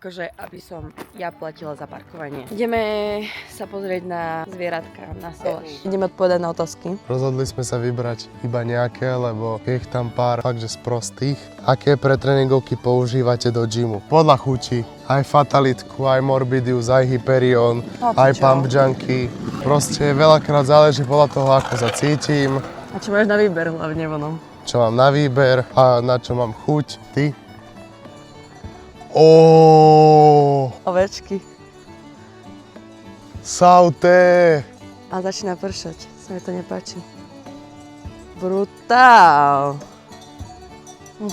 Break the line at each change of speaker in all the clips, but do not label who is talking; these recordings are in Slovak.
akože aby som ja platila za parkovanie. Ideme sa pozrieť na zvieratka, na Soláš. Ideme odpovedať na otázky.
Rozhodli sme sa vybrať iba nejaké, lebo je ich tam pár fakt, že sprostých. Aké pretréningovky používate do gymu? Podľa chuti. Aj Fatalitku, aj Morbidius, aj Hyperion, aj Pump Junkie. Proste veľakrát záleží podľa toho, ako sa cítim.
A čo máš na výber hlavne vonom?
Čo mám na výber a na čo mám chuť. Ty?
Ovečky.
Saute!
A začína pršať. Sa mi to nepáči. Brutál.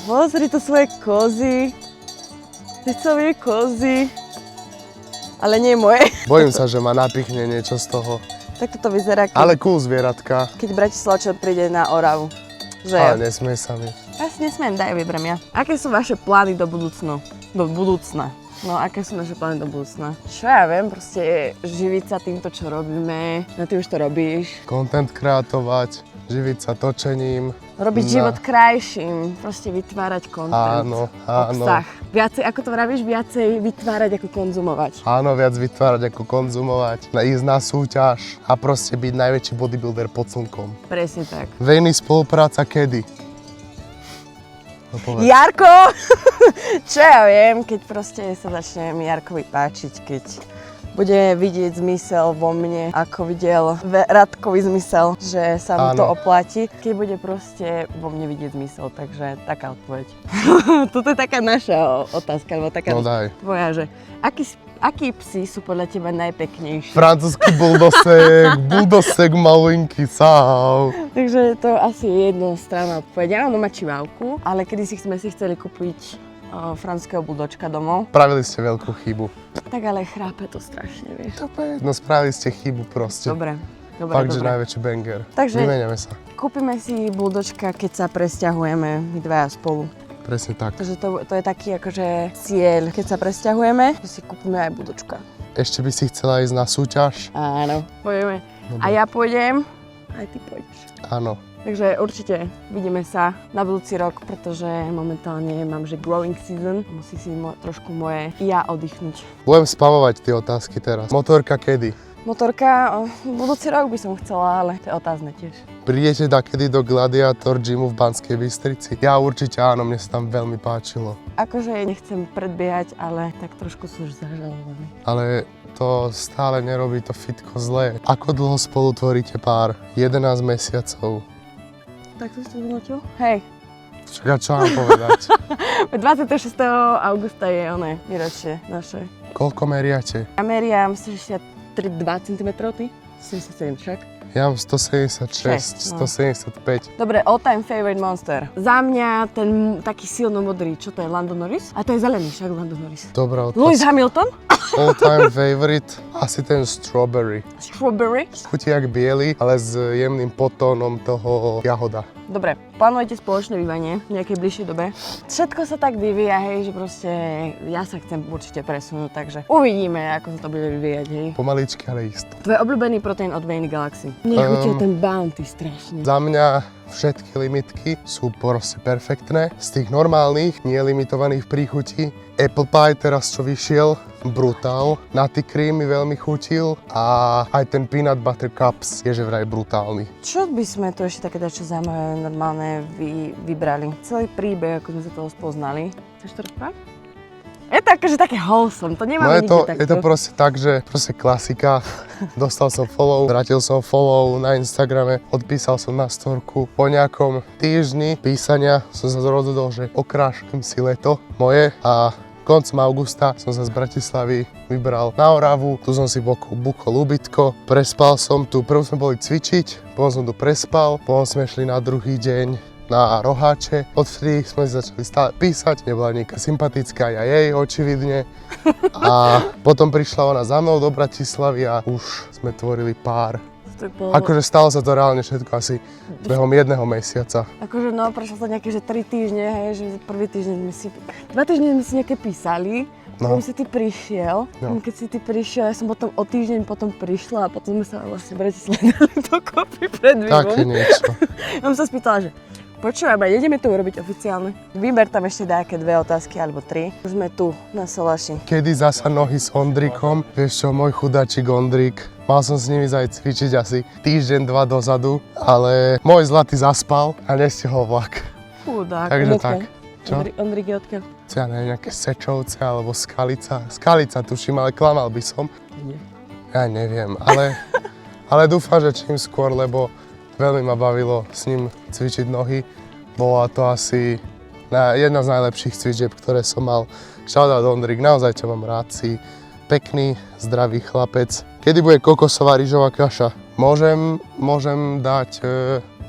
Pozri to svoje kozy. Ty svoje kozy. Ale nie moje.
Bojím sa, že ma napichne niečo z toho.
Tak toto vyzerá,
Ale cool zvieratka.
keď Bratislavčan príde na Oravu. Že
Ale nesmie sa mi.
ja si nesmiem, daj vyberiem ja. Aké sú vaše plány do budúcna? No, aké sú naše plány do budúcna? Čo ja viem, proste živiť sa týmto, čo robíme. No ty už to robíš.
Content kreatovať, živiť sa točením.
Robiť život krajším, proste vytvárať content.
Áno.
Obsah. Viacej, ako to vravíš, viacej vytvárať ako konzumovať.
Áno, viac vytvárať ako konzumovať. Ísť na súťaž a proste byť najväčší bodybuilder pod slnkom.
Presne tak.
Vejny spolupráca kedy? No povedz.
Jarko! Čo ja viem, keď proste sa začne mi Jarkovi páčiť, keď bude vidieť zmysel vo mne, ako videl Radkovi zmysel, že sa mu to oplatí. Keď bude proste vo mne vidieť zmysel, takže taká odpoveď. Toto je taká naša otázka, alebo taká tvoja, že akí psi sú podľa teba najpeknejší?
Francúzsky buldosek malinký, sáv.
Takže to asi jednostranná odpoveď. Áno, má čivávku, ale kedysi sme si chceli kúpiť franského buldočka domov.
Spravili ste veľkú chybu.
Tak ale chrápe to strašne, vieš.
No spravili ste chybu proste.
Dobre.
Fakt, že najväčší banger.
Takže
vymeniame sa.
Kúpime si buldočka, keď sa presťahujeme my dvaja spolu.
Presne tak.
Takže to je taký akože cieľ, keď sa presťahujeme, že si kúpime aj buldočka.
Ešte by si chcela ísť na súťaž?
Áno, pôjdeme.
Dobre.
A ja pôjdem, aj ty pôjdeš.
Áno.
Takže určite vidíme sa na budúci rok, pretože momentálne mám, že growing season. Musí si trošku moje ja oddychnúť.
Budem spamovať tie otázky teraz. Motorka kedy?
Motorka, budúci rok by som chcela, ale to je otázne tiež.
Prídete dakedy do Gladiator Gymu v Banskej Bystrici? Ja určite áno, mne sa tam veľmi páčilo.
Akože nechcem predbiehať, ale tak trošku sú už zažalovaní.
Ale to stále nerobí to fitko zlé. Ako dlho spolu tvoríte pár? 11 mesiacov.
Tak to si to vynotil? Hej.
Čaká, čo mám povedať?
26. augusta je oné výročie naše.
Koľko meriate?
Ja meriam 62 cm, ty? 77 však.
Ja mám 176, 175.
Dobre, all time favorite monster. Za mňa ten taký silno modrý, čo to je, Lando Norris? A to je zelený však, Lando Norris.
Dobrá otázka.
Lewis Hamilton?
All time favorite? Asi ten strawberry.
Strawberry?
Chutí jak biely, ale s jemným potónom toho jahoda.
Dobre, plánujete spoločné bývanie v nejakej bližšej dobe? Všetko sa tak vyvíja, hej, že proste ja sa chcem určite presunúť, takže uvidíme, ako sa to bude vyvíjať, hej.
Pomaličky, ale isto.
Tvoj obľúbený proteín od Vejny Galaxy? Mne chutil ten Bounty strašne.
Za mňa všetky limitky sú proste perfektné. Z tých normálnych, nelimitovaných príchutí Apple Pie teraz, čo vyšiel, brutál. Nutty Cream mi veľmi chutil a aj ten Peanut Butter Cups je že vraj brutálny.
Čo by sme tu ešte také dačo zaujímavé normálne vybrali? Celý príbeh, ako sme sa toho spoznali. Chceš to rozprávať? Je to akože také wholesome, to nemáme nikde takto.
Je to proste tak, že proste klasika. Dostal som follow, vrátil som follow na Instagrame, odpísal som na storku. Po nejakom týždni písania som sa rozhodol, že okrášlim si leto moje a koncom augusta som sa z Bratislavy vybral na Oravu, tu som si bukol ubytko, prespal som tu, prv sme boli cvičiť, potom som tu prespal, potom sme šli na druhý deň na Roháče. Odvtedy sme začali stále písať, nebola nejaká sympatická, ja jej očividne. A potom prišla ona za mnou do Bratislavy a už sme tvorili pár. Akože stalo sa to reálne všetko asi behom 1 mesiaca.
Akože no, prešlo to nejaké, že 3 týždne, hej, že prvý týždeň sme si, 2 týždne sme si nejaké písali. Potom si ty prišiel, keď si ty prišiel, ja som potom o týždeň potom prišla a potom sme sa vlastne Bratislave dali dokopy pred vývom.
Také niečo.
Ja som sa spýtala, že Počúvame, ideme to urobiť oficiálne. Vyber tam ešte nejaké 2 otázky alebo 3. Už sme tu na Salaši.
Kedy zasa nohy s Ondrikom? Vieš čo, môj chudáčik Ondrik. Mal som s nimi aj cvičiť asi týždeň, 2 dozadu, ale môj zlatý zaspal a nestihol vlak.
Chudák.
Takže tak. Čo?
Ondrik je odkiaľ?
Ja neviem, nejaké Sečovce alebo Skalica. Skalica tuším, ale klamal by som.
Nie.
Ja neviem, ale dúfam, že čím skôr, lebo veľmi ma bavilo s ním cvičiť nohy. Bola to asi jedna z najlepších cvičieb, ktoré som mal. Shoutout Ondrik, naozaj ťa mám rád, si pekný, zdravý chlapec. Kedy bude kokosová rýžová kaša? Môžem dať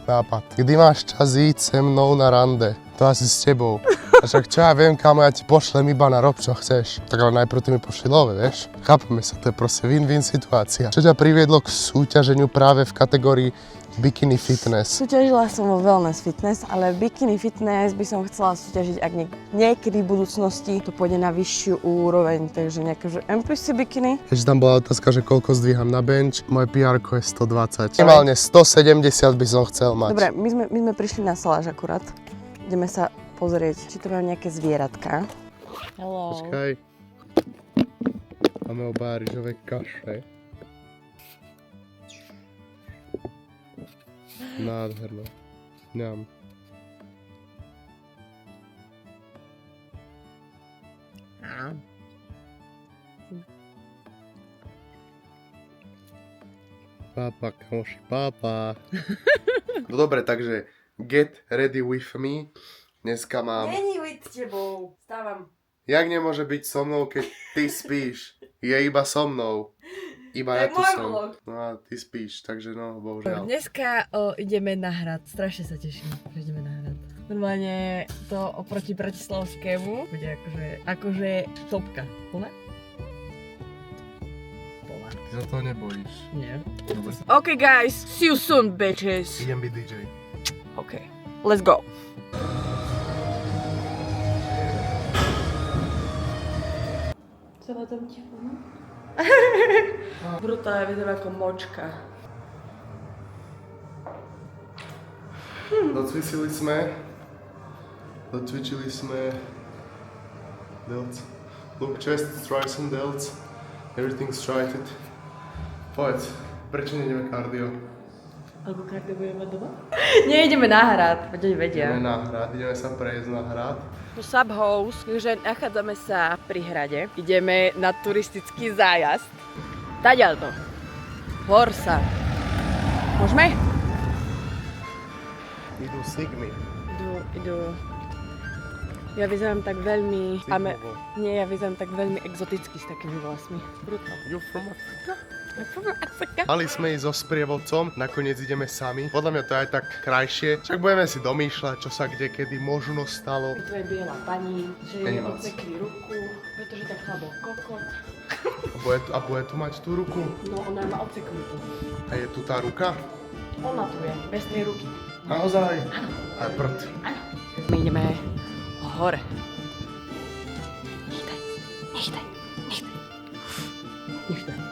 nápad. Kdy máš čas ísť se mnou na rande? To asi s tebou. A však čo ja viem, kámo, ja ti pošlem iba na rob, čo chceš. Tak ale najprv ty mi pošli love, vieš? Chápeme sa, to je proste win-win situácia. Čo ťa priviedlo k súťaženiu práve v kategórii Bikini Fitness?
Súťažila som vo Wellness Fitness, ale Bikini Fitness by som chcela súťažiť, ak niekedy v budúcnosti to pôjde na vyššiu úroveň, takže nejaké, že NPC Bikini.
Ešte tam bola otázka, že koľko zdvíham na bench. Moje PR-ko je 120. Minimálne 170 by som chcel mať.
Dobre, my sme prišli na Saláž akurát. Ideme sa pozrieť, či to majú nejaké zvieratka. Hello.
Počkaj. Máme oba rýžové kaše. Nádherné. Ňam. Pápa, kamoši, pápa. No dobre, takže get ready with me. Dneska mám...
Není s tebou. Stávam.
Jak nemôže byť so mnou, keď ty spíš? Je iba so mnou. Iba ja tu som. No a ty spíš, takže no, bohužiaľ.
Dneska ideme na hrad. Strašne sa teším, že ideme na hrad. Normálne to oproti bratislavskému bude akože topka. Plná? Plná.
Ty sa toho nebojíš.
Nie.
Dobre.
OK guys, see you soon bitches.
Idem byť DJ.
OK, let's go. Celá tam ticho, no? Brutálne, vyzerá ako močka.
Docvičili sme delts. Look, chest, tries and delts. Everything's tried. Povedz, prečo nejdeme kardio?
Alebo kardio budeme doma? Nie, ideme na hrad, veď vedia.
Ideme na hrad, ideme sa prejsť na hrad.
Subhouse, takže nachádzame sa pri hrade. Ideme na turistický zájazd. Taďal to. Horsa. Môžeme?
Idú Sigmy.
Idú. Ja vyzerám tak veľmi...
Sigmovo.
Nie, ja vyzerám tak veľmi exoticky s takými vlasmi. Brutál.
You from Africa?
I'm from Africa.
Mali sme ísť so sprievodcom, nakoniec ideme sami. Podľa mňa to je aj tak krajšie. Však budeme si domýšľať, čo sa kde kedy možno stalo.
To je biela pani, že jej
Animals.
odsekli ruku, pretože tak chlapol kokot.
A bude tu mať tú ruku?
No, ona má odseknutú.
A je tu tá ruka?
Ona tu je, bez tej ruky.
Naozaj?
Áno.
Aj prd.
Áno. My ideme hore.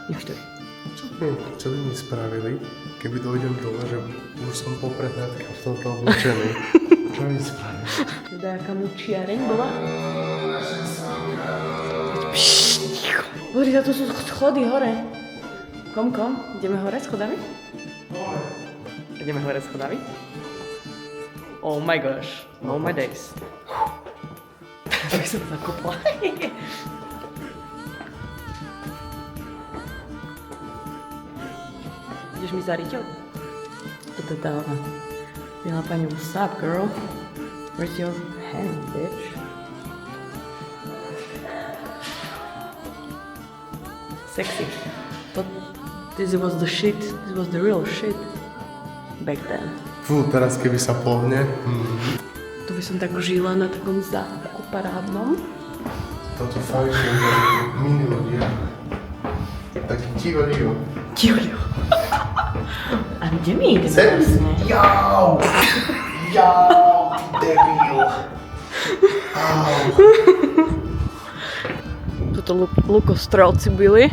Nechtaj.
Čo by mi spravili, keby dojdem dole, že už som poprednátka v tomto oblečení? Čo by mi spravili?
Nejaká mučiareň bola? Pozri, tu sú schody hore. Kom, ideme hore schodami? Ideme hore schodami? Oh my gosh, oh my days. Aby som zakopla. Ideš mi za riťou? Toto dáva. Milá pani, what's up, girl? Where's your hand, bitch? Sexy. But this was the shit. This was the real shit. Back then.
Fú, teraz keby sa pohne.
Tu by som tak žila na takom zámku parádnom.
Toto fakt, že je mini ľudia. Taký ticho.
Ticho. A kde my ideme vlastne?
Jau, ty debil. Au.
Toto lukostrelci byli.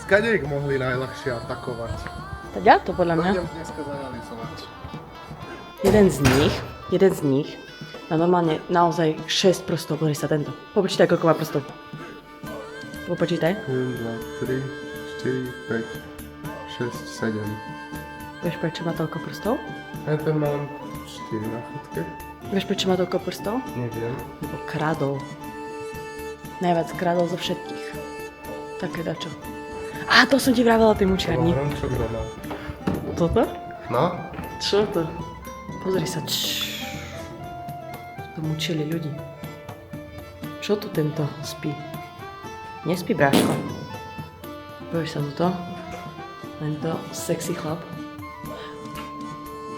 Skade ich mohli najľahšie atakovať?
Teda to podľa mňa.
Budem dneska zanalizovať.
Jeden z nich má normálne naozaj 6 prstov. Pozri sa tento. Popočítaj, koľko má prstov. Popočítaj.
1, 2, 3, 4, 5, 6, 7.
Vieš, prečo má toľko prstov?
Ja ten mám 4 na fotke.
Vieš, prečo má toľko prstov?
Neviem.
Lebo kradol. Najviac kradol zo všetkých. Také dačo. Á, to som ti vravela tým učiarni.
Čo granál?
Toto?
No?
Čo to? Pozri sa. To mučili ľudí. Čo tu tento spí? Nespí, bráško. Bojíš sa toto? Tento sexy chlap.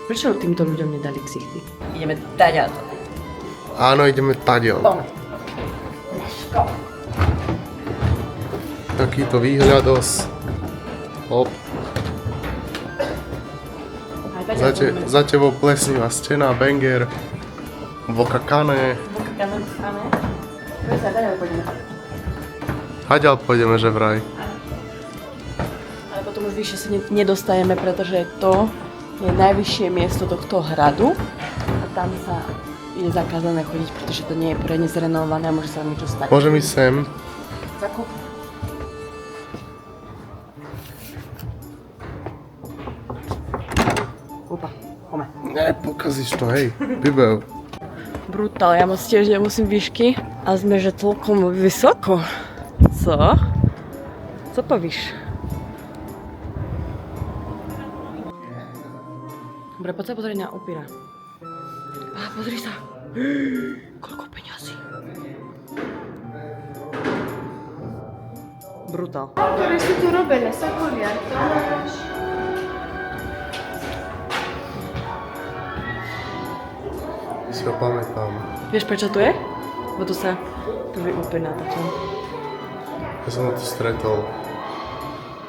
Prečo týmto ľuďom nedali ksichty? Ideme taďať.
Áno, ideme taďal.
Poďme.
Takýto výhľados. Hop. Za tebou plesnivá stena, banger. Vokakane. Haďal pôjdeme, že vraj.
Ale potom už vyššie sa nedostajeme, pretože to je najvyššie miesto tohto hradu. A tam sa je zakázané chodiť, pretože to nie je poriadne zrenovované a môže sa vám niečo stať.
Môžem ísť sem.
Zakup. Upa, pome.
Ne, pokazíš to, hej. Vybev.
Brutál, ja moc tiež nemusím výšky a sme že celkom vysoko. Co? Co povíš? Dobre, poď sa pozrieť na upíra. Á, pozri sa. Koľko peňazí. Brutál.
Ktoré sú tu robené, sa kolia.
Si ho pamätám.
Vieš, prečo tu je? Lebo tu sa prvý upír natáčal.
Ja som ho tu stretol.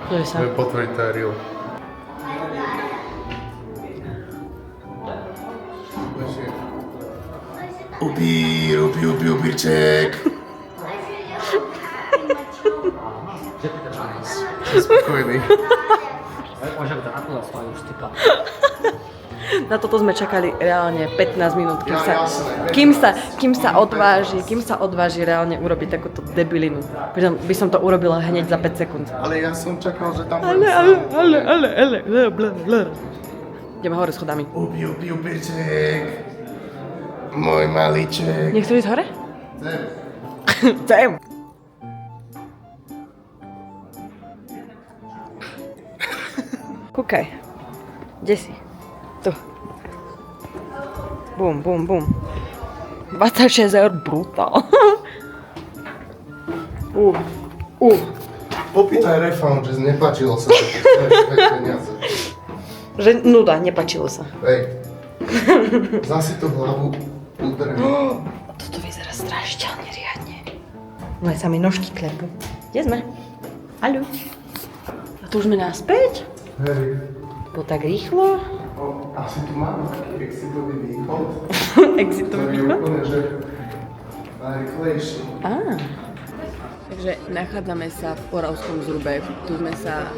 Pozri sa.
To je potvrdiť, to je real. Upírček. Spokojný.
Na toto sme čakali reálne 15 minút, kým sa odváži reálne urobiť takúto debilinu. Pritom by som to urobila hneď za 5 sekúnd.
Ale ja som čakal, že tam
Ideme hore schodami.
Upírček. Môj malíček.
Nechceš ísť hore?
Chcem.
Chcem. Kúkaj. Kde si? Tu. Bum, bum, bum. 26 eur, brutál.
Popýtaj refund, že nepáčilo sa to, chceš peniaze.
Že nuda, nepáčilo sa.
Hej. Zasi tú hlavu udrne.
Toto vyzerá strašidelne riadne. No aj sa mi nožky klepú. Kde sme? Haló? A tu už sme naspäť?
Hej.
Bolo tak rýchlo?
Asi tu máme taký exitový východ.
Exitový
To je
východ?
úplne, že najrychlejší.
Á. Takže nachádzame sa v Oravskom Zrube. Tu sme sa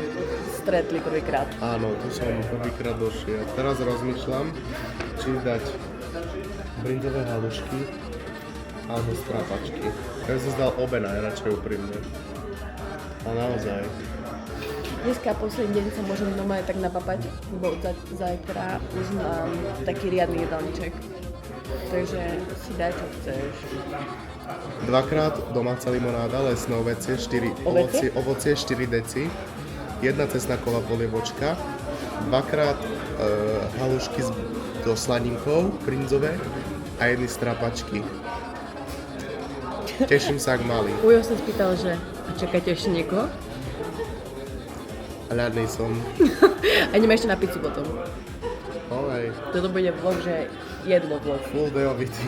stretli prvýkrát.
Áno, tu som prvýkrát došiel. Teraz rozmýšľam, či dať brindové halušky alebo strápačky. Ja som zdal obe najradšej úprimne. A naozaj.
Dneska posledný deň sa môžem doma aj tak napapať, lebo zajtra už mám taký riadny jedálniček. Takže si daj, čo chceš.
Dvakrát domáca limonáda, lesné ovocie, 4 ovocie 4 deci, jedna cestná kola polievočka, dvakrát halušky so slaninkou, brinzové a jedny strápačky. Teším sa, ak malý.
Ujo sa spýtal, že a čakáte ešte niekoho?
Hľadný som.
A ideme ešte na pizzu potom.
Olej.
Toto bude vlog, že jedlo vlog.
Full dayovitý.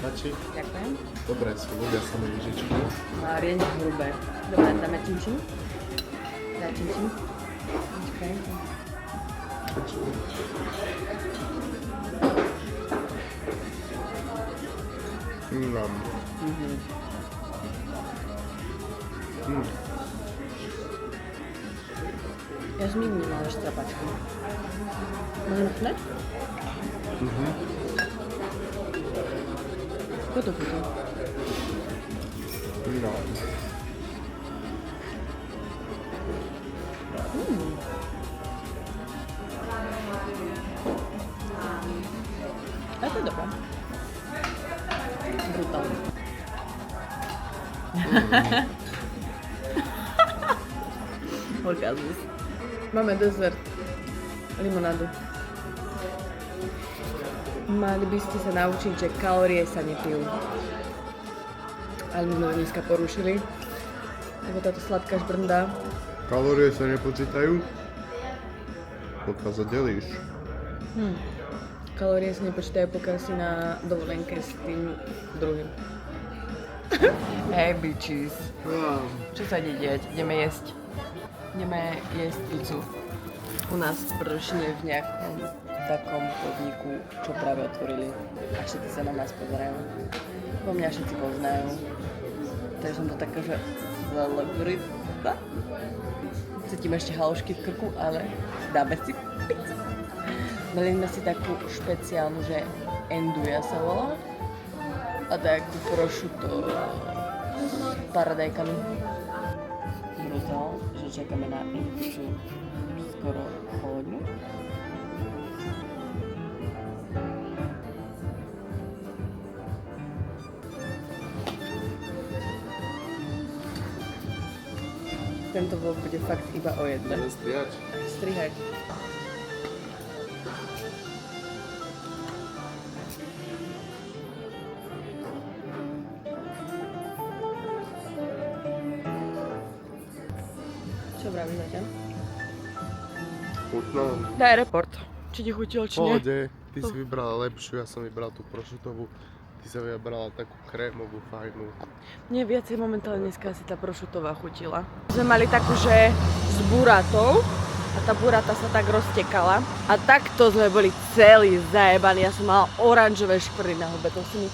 Stačí?
Ďakujem.
Dobre sú, ľudia sa mi lyžičku.
Má riadne hrubé. Dobre, dáme činčin. Daj činčin. Počkaj. Ja som nikdy nemala štrapačku. Môžem chutnať? Ako to chutí?
No.
A to je dobré. Brutálne. Orgazmus. Máme dezert. Limonádu. Mali by ste sa naučiť, že kalórie sa nepijú. Ale my sme to dneska porušili. Lebo táto sladká žbrnda.
Kalórie sa nepočítajú, pokiaľ sa delíš.
Kalórie sa nepočítajú, pokiaľ si na dovolenke s tým druhým. Hey bitches. Čo sa ide diať? Ideme jesť. Ideme jesť pizzu. U nás v Pršine v nejakom takom podniku, čo práve otvorili. A všetci sa na nás pozerajú. Bo mňa všetci poznajú. Takže som to taká, že celebrita. Cítim ešte halušky v krku, ale dáme si pizzu. Dali sme si takú špeciálnu, že enduja sa volá. A takú prosciutto s paradajkami. Brutál, že čakáme na pizzu skoro poludňu. Tento vlog bude fakt iba o jedle.
Strihať?
Strihaj. Čo vravíš zatiaľ?
Chutno.
Daj report. Či ti chutilo, či nie?
Pohode, ty si vybrala lepšiu, ja som vybral tú prosciuttovú. Ty si vybrala takú krémovú, fajnú.
Mne viacej momentálne dneska asi tá prosciuttová chutila. Sme mali takú, že s burátou a tá burata sa tak roztekala a takto sme boli celí zajebaní. Ja som mala oranžové škvrny na hube, to si mi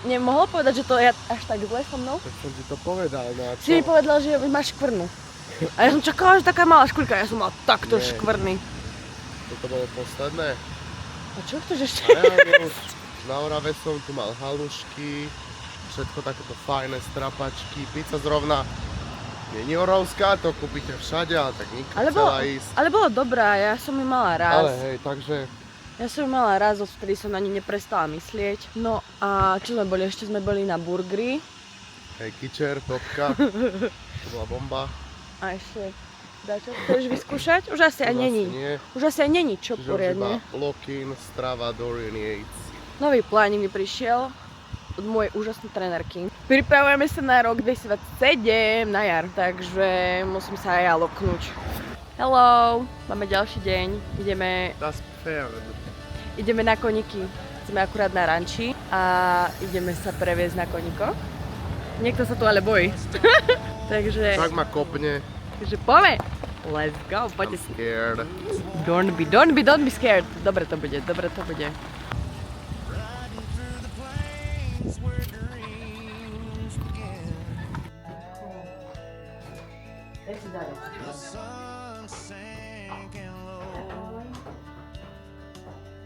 nemohol povedať, že to je až tak zle so mnou?
Tak som ti to povedal, no a čo?
Si mi povedal, že máš škvrnu. A ja som čakala, že taká malá škvrka, ja som mala takto
Nie.
škvrny.
Toto bolo posledné.
A čo chceš ešte?
A ja na Orave som tu mal halušky, všetko takéto fajné strapačky, pizza zrovna nie je oravská, to kúpite všade, ale tak nikto chcela ísť.
Ale bolo dobrá, ja som ju mala raz.
Ale hej, takže
Ja som ju mala raz, odvtedy som na ňu neprestala myslieť. No a čo sme boli? Ešte sme boli na burgery.
hej, kičer, topka, to bola bomba.
A ešte dačo chceš vyskúšať? Už asi aj není.
Nie,
Už asi aj není čo
čiže už iba
poriadne.
lock-in, strava, Dorian Yates.
Nový plánik mi prišiel od mojej úžasnej trenérky. Pripravujeme sa na rok 2027 na jar, takže musím sa aj ja loknúť. Hello, máme ďalší deň,
Das Pferd.
ideme na koníky. Sme akurát na ranči a ideme sa previesť na koníkoch. Niekto sa tu ale bojí. takže
Tak ma kopne,
poďme. Let's go,
I'm
poďte si.
scared.
Don't be scared. Dobre to bude.
The sun sinking low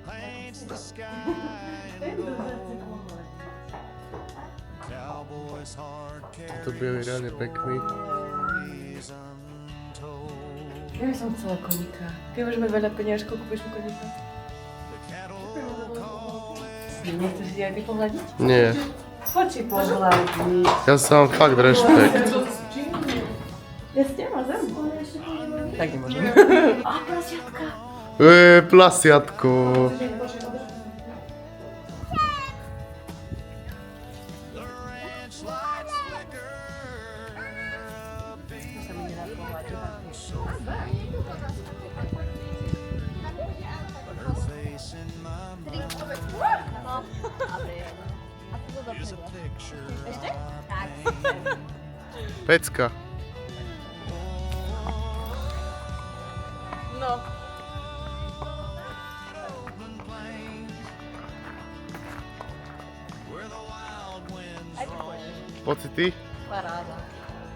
paints the sky in gold. Cowboy's heart
To byl reálne pekný.
carries untold.
Ja by som chcela koníka. Keď môžeme veľa peniažkov, kúpiš mu koníka?
The cattle call
Nechceš si aj ty pohľadiť?
Nie,
Poď si pohľadiť.
ja som fakt rešpekt.
Ja s teba zem. Tak nemôžem. Á, prasiatka.
Plasiatko.
the ranch lights flicker. But her face in my mind is a picture of pain.
Pecka.
No.
Open plains where the wild winds roam.
Pocity?
Paráda.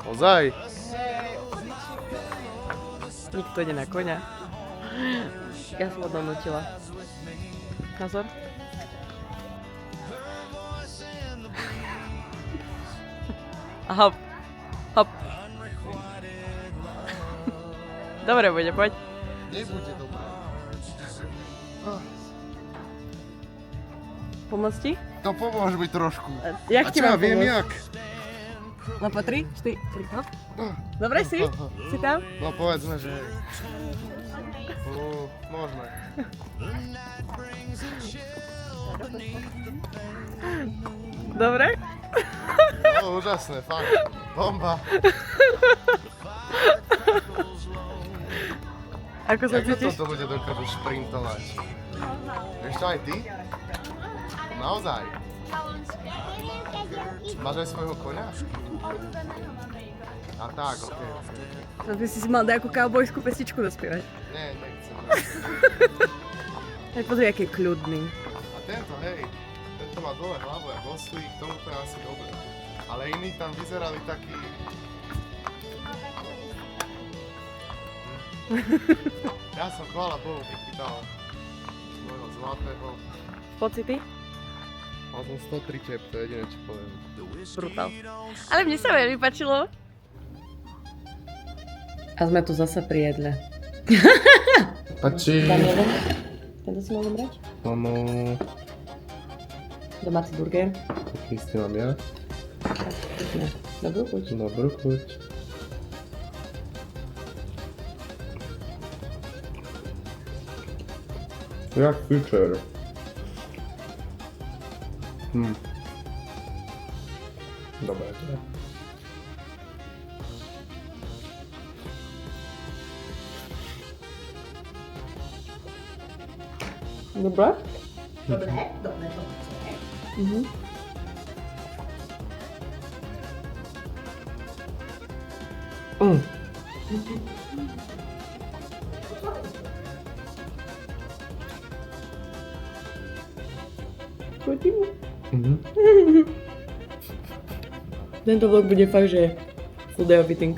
Ozaj?
Nikto ide na koňa. Ja som odnútila. Názor? A hop. Hop. Dobre bude, poď.
Nebude dobré.
Pomôcť ti?
To pomôže mi trošku.
Jak ti mám
viem
pomôcť?
jak?
No po 3, 4, hop. Dobre si? Si tam?
No povedzme, že... Môžeme.
Dobre?
No úžasné, fakt. Bomba.
Ako sa
Jak to
cítiš?
toto ľudia dokážu šprintovať? Vieš to aj ty? Naozaj? Máš aj svojho koňa? A tak, okej.
No by si mal nejakú kaubojskú pesničku dospievať.
Nie, nechcem.
Aj pozri, aký je kľudný.
A tento, hej, tento má dole hlavu, jak oslík, tomu to je asi dobre. Ale iní tam vyzerali takí... Ja som, chvála Bohu, vychytal svojho zlatého.
Pocity?
Mal som 103 čep, to je jediné, čo poviem.
Brutál. Ale mne sa veľmi páčilo. A sme tu zase pri jedle.
Pačí.
Dám jeden? Tento si môžem brať?
Áno.
Domáci burger.
Taký si mám ja.
Ne. Dobrú chuť.
Dobrú chuť. Jak fičer. Dobre, teda.
Dobre? Dobre. Mhm. Tento vlog bude fakt, že full day of eating.